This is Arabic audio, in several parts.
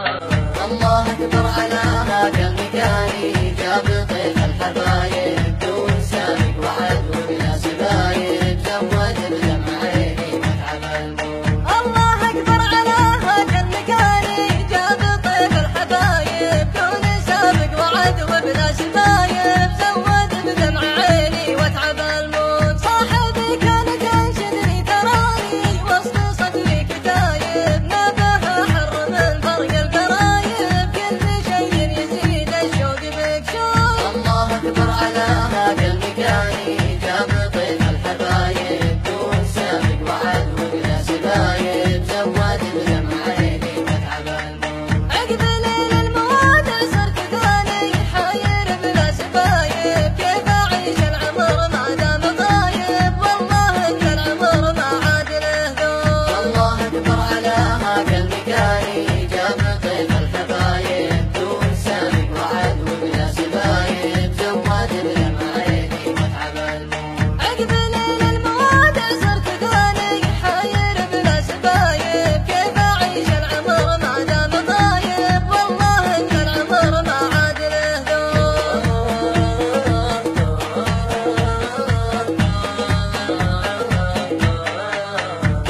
الله أكبر على هذا المكان، جاب طيف الحبايب دون سابق وعد وبلا سبايب، زود بدمع عيني متعب الموت. الله أكبر على هذا المكان، جاب طيف الحبايب دون سابق وعد وبلا سبايب، زود بدمع عيني واتعب الموت. صاحبي كانت انشدني تراني وسط صدري كتايب، نابها حر من فرق القرايب، كل شيء يزيد الشوق بك شوق. الله أكبر على هذا المكان، جاب طيف الحبايب دون سابق وعد وبلا سبايب، زود بدمع عيني متعب الموت. عقب ليل المواد صرت ثاني حاير بلا سبايب، كيف اعيش العمر ما دام غايب، والله ان العمر ما عاد له ذوق. الله أكبر على هذا المكان، جاب طيف الحبايب دون سابق وعد وبلا سبايب، زود بدمع عيني متعب الموت. عقب ليل المواد صرت ثاني حاير بلا سبايب، كيف اعيش العمر ما دام غايب، والله ان العمر ما عاد له ذوق.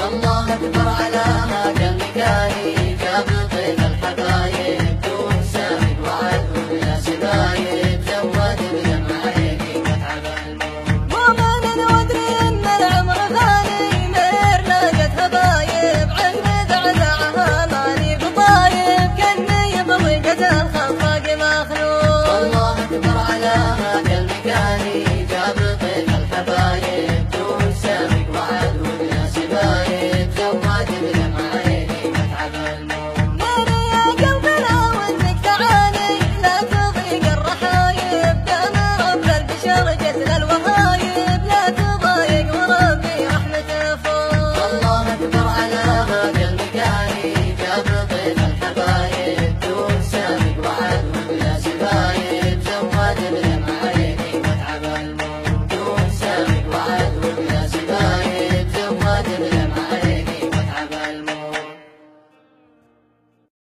الله أكبر على هذا المكان، جاب طيف الحبايب دون سابق وعد وبلا سبايب، زود بدمع عيني متعب الموت. مؤمن وادري ان العمر غالي، مير لاقت هبايب عند عزعها ماني بطايب، كني بضيقة الخفاق مخلوق. الله أكبر على هذا المكان، جاب طيف الحبايب دون سابق وعد وبلا سبايب، زود بدمع عيني متعب الموت. مير يا قلبي لو انك تعاني، لا تضيق الرحايب، دام رب البشر جزل الوهايب، لا تضايق وربي رحمته فوق. الله أكبر على هذا المكان، جاب طيف الحبايب